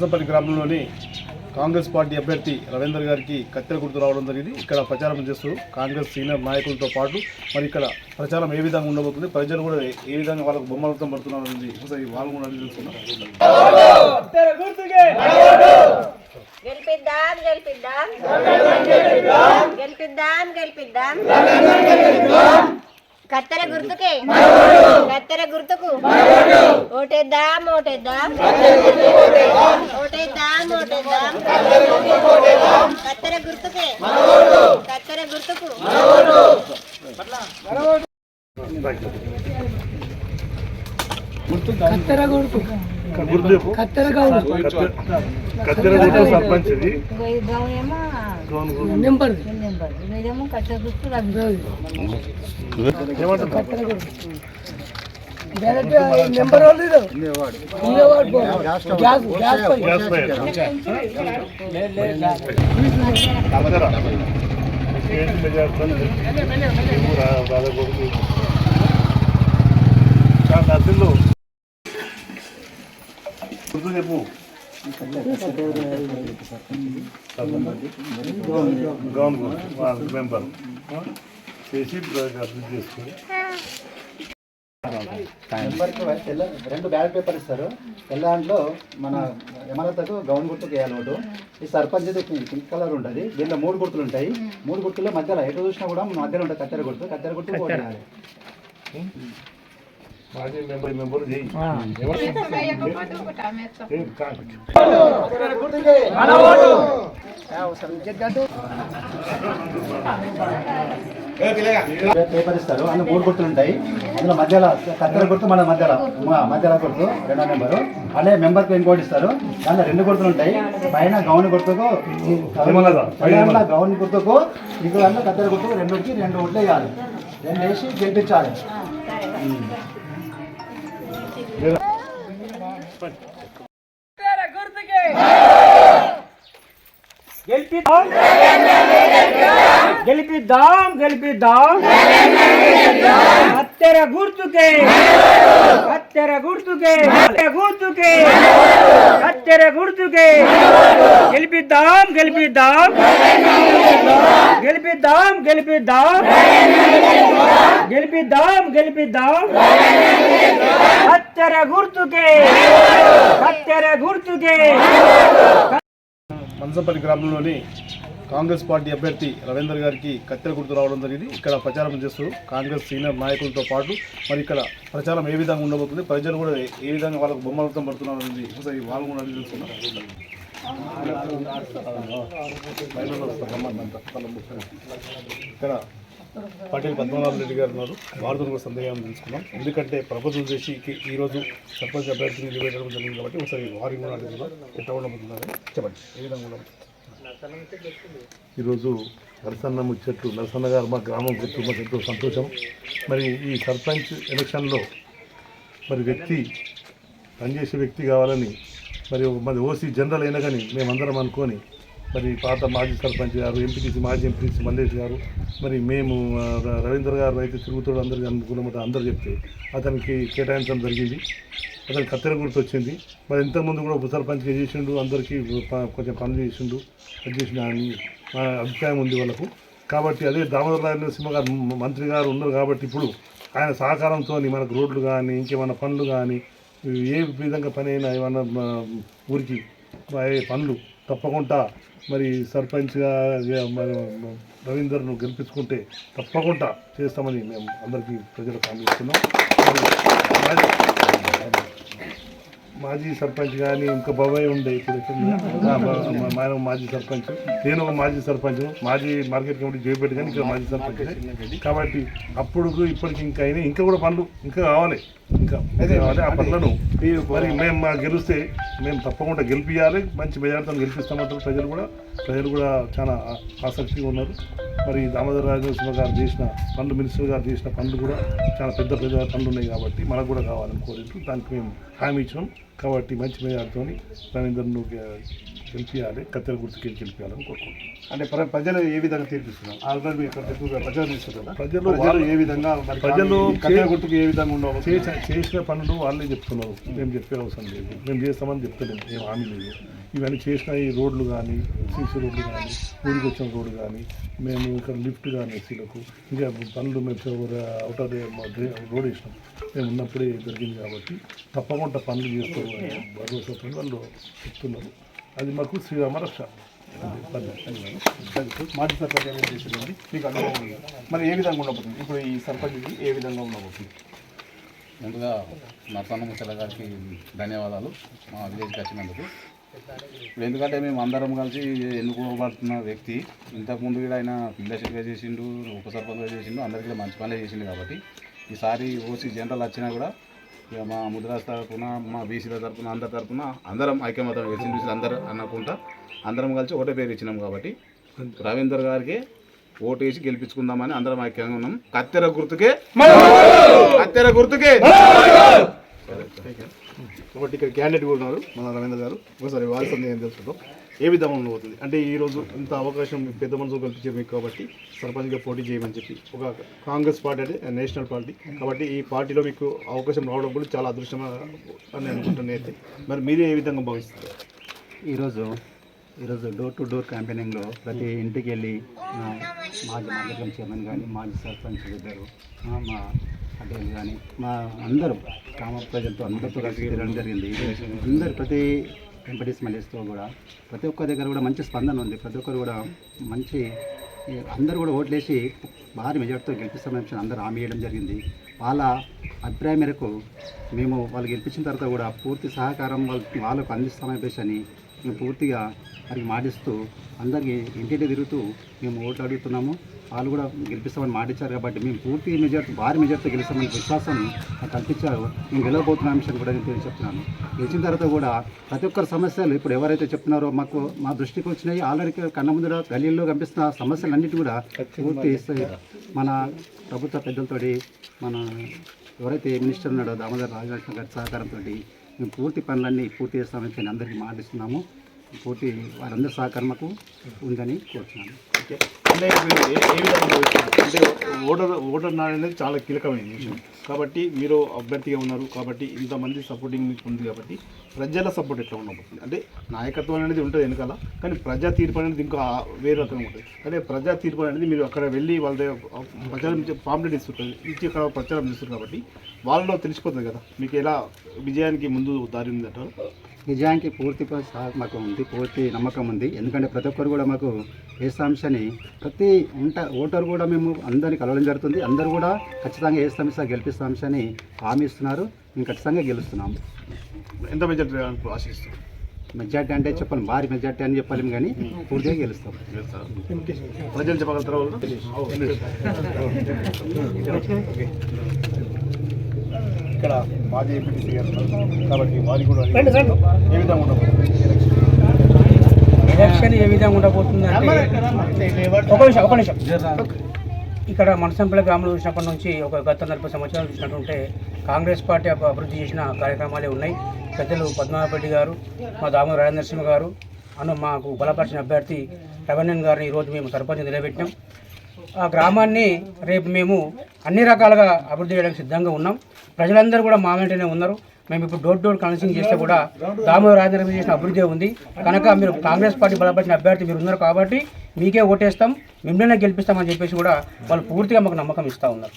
మంచంపల్లి గ్రామంలోని కాంగ్రెస్ పార్టీ అభ్యర్థి రవీందర్ గారికి కత్తెర గుర్తు రావడం జరిగింది. ఇక్కడ ప్రచారం చేస్తూ కాంగ్రెస్ సీనియర్ నాయకులతో పాటు మరి ఇక్కడ ప్రచారం ఏ విధంగా ఉండబోతుంది, ప్రజలు కూడా ఏ విధంగా వాళ్ళకు బొమ్మలతో పడుతున్నారని ఒకసారి వాళ్ళు కూడా అడిగి తెలుసుకున్నారు. కత్తెర గుర్తుకే కత్తెర గుర్తుకు ఓటేద్దాం ఓటేద్దాం ఓటేద్దాం ఓటేద్దాం కత్తెర గుర్తుకే కత్తెర గుర్తుకు కత్తెర గుర్తు కత్తెర సర్పంచ్ నెంబర్ కత్తెర గుర్తు డైరెక్ట్ నెంబర్ చెప్పు గవర్నమెంట్ మెంబర్ చేసి అభివృద్ధి చేసుకుని మెంబర్కి రెండు బ్యాలెట్ పేపర్ ఇస్తారు. తెల్లాంట్లో మన ఎమరతకు గౌన్ గుర్తుకు వేయాలి ఓటు. ఈ సర్పంచ్ పింక్ కలర్ ఉంటుంది. దీంట్లో 3 గుర్తులు ఉంటాయి. 3 గుర్తుల్లో మధ్యలో ఎటు చూసినా కూడా మధ్యలో ఉంటుంది కత్తెర గుర్తు. కత్తెర గుర్తు ఓటు వేయాలి. మాజీ మెంబర్ పేపర్ ఇస్తారు. అందులో 3 గుర్తులు ఉంటాయి. అందులో మధ్యలో కత్తెర గుర్తు మన మధ్యలో గుర్తు 2వ నెంబరు. అలాగే మెంబర్కి ఇంకోటి ఇస్తారు. దాంట్లో 2 గుర్తులు ఉంటాయి. పైన గౌన్ గుర్తుకు గౌన్ గుర్తుకు ఇంకో దాంట్లో కత్తెర గుర్తుకు 2 ఓట్లు వేయాలి. 2 వేసి గెలిపించాలి. గెలిపిద్దాం గెలిపిద్దాం కత్తెర గుర్తుకే కత్తెర గుర్తుకే గుర్తుకే కత్తెర గుర్తుకే గెలిపిద్దాం గెలిపిద్దాం గెలిపిద్దాం గెలిపిద్దాం గెలిపిద్దాం గెలిపిద్దాం కత్తెర గుర్తుకే కత్తెర గుర్తుకే. మంచంపల్లి గ్రామంలోని కాంగ్రెస్ పార్టీ అభ్యర్థి రవీందర్ గారికి కత్తెర గుర్తు రావడం జరిగింది. ఇక్కడ ప్రచారం చేస్తూ కాంగ్రెస్ సీనియర్ నాయకులతో పాటు మరి ఇక్కడ ప్రచారం ఏ విధంగా ఉండబోతుంది, ప్రజలు కూడా ఏ విధంగా వాళ్ళకు బొమ్మలతో పడుతున్నారని ఒకసారి వాళ్ళు కూడా అడిగి తెలుసుకున్నారు. ఇక్కడ పాటిల్ పద్మనాభ రెడ్డి గారు ఉన్నారు. వారితో కూడా సందేహం తెలుసుకున్నాం. ఎందుకంటే ప్రభుత్వం చేసి ఈరోజు సర్పంచ్ అభ్యర్థిని నిలబెట్టడం జరిగింది కాబట్టి ఒకసారి వారిని కూడా అడుగుతున్నాం. ఎట్లా ఉండబోతున్నారని చెప్పండి, ఏ విధంగా ఉండబోతుంది. ఈరోజు నరసన్న ముచ్చట్లు నరసన్న గారు మా గ్రామం గుర్తు మాకు ఎంతో సంతోషం. మరి ఈ సర్పంచ్ ఎలక్షన్లో మరి వ్యక్తి పనిచేసే వ్యక్తి కావాలని మరి ఓసీ జనరల్ అయినా కానీ మేమందరం అనుకొని మరి పాత మాజీ సర్పంచ్ గారు, ఎంపీటీసీ మాజీ ఎంపీటీసీ మల్లేష్ గారు, మరి మేము రవీంద్ర గారు అయితే తిరుగుతాడు అందరికీ అనుకూలమాట అందరూ చెప్తే అతనికి కేటాయించడం జరిగింది. అతనికి కత్తెర గుర్తు వచ్చింది. మరి ఇంతకుముందు కూడా ఉప సర్పంచ్గా చేసిండు, అందరికీ కొంచెం పనులు చేసిండు, అది చేసిన అని మా అభిప్రాయం ఉంది వాళ్ళకు. కాబట్టి అదే దామోదర నరసింహ గారు మంత్రి గారు ఉన్నారు కాబట్టి ఇప్పుడు ఆయన సహకారంతో మనకు రోడ్లు కానీ ఇంకేమైనా పనులు కానీ ఏ విధంగా పని అయినా ఏమన్నా ఊరికి పనులు తప్పకుండా మరి సర్పంచ్గా రవీందర్ను గెలిపించుకుంటే తప్పకుండా చేస్తామని మేము అందరికీ ప్రజలకు హామీ ఇస్తున్నాం. మాజీ సర్పంచ్ కానీ ఇంకా బాబాయ్ ఉండే ఇప్పుడు మాజీ సర్పంచ్, నేను ఒక మాజీ సర్పంచ్, మాజీ మార్కెట్ కమిటీ జైపేట కానీ ఇక్కడ మాజీ సర్పంచ్ కాబట్టి అప్పుడు ఇప్పటికి ఇంకా అయినా ఇంకా కూడా పనులు ఇంకా కావాలి, ఇంకా కావాలి. ఆ పనులను మరి మేము గెలిస్తే మేము తప్పకుండా గెలిపించాలి, మంచి మెజార్టీతో గెలిపిస్తామంటారు ప్రజలు కూడా. ప్రజలు కూడా చాలా ఆసక్తిగా ఉన్నారు. మరి దామోదర రాజనరసింహ గారు చేసిన పనులు, మినిస్టర్ గారు చేసిన పనులు కూడా చాలా పెద్ద పెద్ద పనులు ఉన్నాయి కాబట్టి మనకు కూడా కావాలని కోరింటూ దానికి మేము హామీ ఇచ్చినాం. కాబట్టి మంచి మేయాలతో రవీందర్ను గెలిపించాలి, కత్తెర గుర్తుకి గెలిపించాలని కోరుకుంటున్నాం. అంటే ప్రజలు ఏ విధంగా తీర్పిస్తున్నారు? ఆల్రెడీ మీరు ఎక్కువగా ప్రజలు తీసుకుంటారా? ప్రజలు ప్రజలు ఏ విధంగా మరి ప్రజలు కత్తెర గుర్తుకు ఏ విధంగా ఉండవు? చేసిన పనులు వాళ్ళే చెప్తున్నారు, మేము చెప్పే అవసరం లేదు. మేము చేస్తామని చెప్తలేము, ఏం హామీ లేదు. ఇవన్నీ చేసిన ఈ రోడ్లు కానీ, సీసీ రోడ్లు కానీ, ఊరికి వచ్చిన రోడ్డు కానీ, మేము ఇక్కడ లిఫ్ట్ కానీ ఎస్సీలకు ఇంకా పనులు మేము అవుటర్ రోడ్ వేసినాం, మేము ఉన్నప్పుడే జరిగింది కాబట్టి తప్పకుండా పనులు చేస్తారు భరోసాతో వాళ్ళు చెప్తున్నారు. అది మాకు శ్రీరామ రక్ష. మాజీ సర్పంచ్ ఏమైనా చేసిందండి మీకు అనుభవం ఉంది, మరి ఏ విధంగా ఉండబోతుంది ఇప్పుడు ఈ సర్పంచ్కి ఏ విధంగా ఉండబోతుంది? ముందుగా నరసన్న ముసల గారికి ధన్యవాదాలు మా విలేజ్కి వచ్చినందుకు. ఇప్పుడు ఎందుకంటే మేము అందరం కలిసి ఎన్నుకోబడుతున్న వ్యక్తి ఇంతకుముందు కూడా ఆయన పిల్లర్గా చేసిండు, ఉప సర్పంచ్గా చేసిండు, అందరికీ మంచి పనులే చేసిండు. కాబట్టి ఈసారి ఓసీ జనరల్ వచ్చినా కూడా ఇక మా ముద్రాస్ తరఫున, మా బీసీల తరఫున, అందరి తరఫున అందరం ఐక్యమతం ఎస్సీ అందరూ అనుకుంటా అందరం కలిసి ఒకటే పేరు ఇచ్చినాం. కాబట్టి రవీందర్ గారికి ఓటు వేసి గెలిపించుకుందామని అందరం ఐక్యంగా ఉన్నాం. కత్తెర గుర్తుకే, కత్తెర గుర్తుకే. కాబట్టి ఇక్కడ క్యాండిడేట్ కూడా ఉన్నారు మన రవీంద్ర గారు. ఒకసారి వారి సందేహం తెలుసుకుంటాం. ఏ విధంగా ఉండబోతుంది అంటే ఈరోజు ఇంత అవకాశం పెద్ద మనసు కల్పించారు మీకు కాబట్టి సర్పంచ్గా పోటీ చేయమని చెప్పి ఒక కాంగ్రెస్ పార్టీ అంటే నేషనల్ పార్టీ కాబట్టి ఈ పార్టీలో మీకు అవకాశం రావడం కూడా చాలా అదృష్టం అని అనుకుంటున్నాను అయితే. మరి మీరే ఏ విధంగా భావిస్తారు? ఈరోజు డోర్ టు డోర్ క్యాంపెయినింగ్లో ప్రతి ఇంటికి వెళ్ళి మాజీ మండలం చైర్మన్ కానీ, మాజీ సర్పంచ్ ఇద్దరు, మా అడ్డలు కానీ, మా అందరూ గ్రామ ప్రజలతో అందరితో కలిసి తిరగడం జరిగింది. అందరు ప్రతి ఎంపీటీస్ మళ్ళీస్తో కూడా ప్రతి ఒక్క దగ్గర కూడా మంచి స్పందన ఉంది. ప్రతి ఒక్కరు కూడా మంచి అందరూ కూడా ఓట్లేసి భారీ మెజార్టీతో గెలిపిస్తామని అందరూ హామీ ఇవ్వడం జరిగింది. వాళ్ళ అభిప్రాయం మేరకు మేము వాళ్ళు గెలిపించిన తర్వాత కూడా పూర్తి సహకారం వాళ్ళకు అందిస్తామని చెప్పేసి మేము పూర్తిగా వారికి మాటిస్తూ అందరికీ ఇంటింటి తిరుగుతూ మేము ఓట్లు అడుగుతున్నాము. వాళ్ళు కూడా గెలిపిస్తామని మాటిచ్చారు కాబట్టి మేము పూర్తి మెజార్టీ భారీ మెజార్టీతో గెలుస్తామని విశ్వాసం కల్పించారు. మేము గెలవబోతున్న అంశాన్ని కూడా నేను చెప్తున్నాను. గెలిచిన తర్వాత కూడా ప్రతి ఒక్కరి సమస్యలు ఇప్పుడు ఎవరైతే చెప్తున్నారో మా దృష్టికి వచ్చినాయి. ఆల్రెడీ కన్న ముందు గల్లీల్లో కనిపిస్తున్న సమస్యలన్నిటి కూడా పూర్తి మన ప్రభుత్వ పెద్దలతోటి మన ఎవరైతే మినిస్టర్ ఉన్నాడో దామోదర రాజనరసింహ గారి సహకారంతో మేము పూర్తి పనులన్నీ పూర్తి చేస్తామని అందరికీ మాటిస్తున్నాము. పూర్తి వారందరి సహకారం మాకు ఉందని కోరుతున్నాను. అంటే ఏ విధంగా అంటే ఓటర్ నాడు అనేది చాలా కీలకమైన విషయం కాబట్టి మీరు అభ్యర్థిగా ఉన్నారు కాబట్టి ఇంతమంది సపోర్టింగ్ మీకు ఉంది కాబట్టి ప్రజల సపోర్ట్ ఎట్లా ఉండబోతుంది? అంటే నాయకత్వం అనేది ఉంటుంది వెనకాల, కానీ ప్రజా తీర్పు అనేది ఇంకా వేరే రకంగా ఉంటుంది. అంటే ప్రజా తీర్పు అనేది మీరు అక్కడ వెళ్ళి వాళ్ళ ప్రచారం పాంప్లెట్ ఇచ్చి అక్కడ ప్రచారం చేస్తారు కాబట్టి వాళ్ళలో తెలిసిపోతుంది కదా మీకు ఎలా విజయానికి ముందు దారి ఉంది అంటారు? నిజానికి పూర్తి మాకు ఉంది, పూర్తి నమ్మకం ఉంది. ఎందుకంటే ప్రతి ఒక్కరు కూడా మాకు ఏసాంశాన్ని ప్రతి ఓటర్ కూడా మేము అందరినీ కలవడం జరుగుతుంది. అందరూ కూడా ఖచ్చితంగా ఏసాంశ గెలిపిస్తాంశాన్ని హామీ ఇస్తున్నారు. మేము ఖచ్చితంగా గెలుస్తున్నాము. ఎంత మెజార్టీ ఆశిస్తాం? మెజార్టీ అంటే చెప్పాలి, భారీ మెజార్టీ అని చెప్పలేము కానీ పూర్తిగా గెలుస్తాం. ప్రజలు చెప్పగలుగుతారా? ఇక్కడ మాజీ ఎంపీటీసీ గారు కాబట్టి వారి కూడా ఏ విధంగా ఉండబోతుంది ఎలక్షన్ ఏ విధంగా ఉండబోతుంది అంటే ఒక నిమిషం ఇక్కడ మనసంపల్లి గ్రామంలో చూసినప్పటి నుంచి ఒక గత 40 సంవత్సరాలు చూసినట్టుంటే కాంగ్రెస్ పార్టీ అభివృద్ధి చేసిన కార్యక్రమాలే ఉన్నాయి. పెద్దలు పద్మనాభరెడ్డి గారు, మా దామోదర రాజనరసింహ గారు మాకు బలపరిచిన అభ్యర్థి రవీంద్రన్ గారిని ఈరోజు మేము సర్పంచ్ నిలబెట్టినాం. ఆ గ్రామాన్ని రేపు మేము అన్ని రకాలుగా అభివృద్ధి చేయడానికి సిద్ధంగా ఉన్నాం. ప్రజలందరూ కూడా మా వెంటనే ఉన్నారు. మేము ఇప్పుడు డోర్ డోర్ కౌన్సిలింగ్ చేస్తే కూడా దామోదర రాజనరసింహ చేసిన అభివృద్ధి ఉంది కనుక మీరు కాంగ్రెస్ పార్టీ బలపరిచిన అభ్యర్థి మీరు ఉన్నారు కాబట్టి మీకే ఓటేస్తాం, మిమ్మల్నే గెలిపిస్తామని చెప్పేసి కూడా వాళ్ళు పూర్తిగా మాకు నమ్మకం ఇస్తూ ఉన్నారు.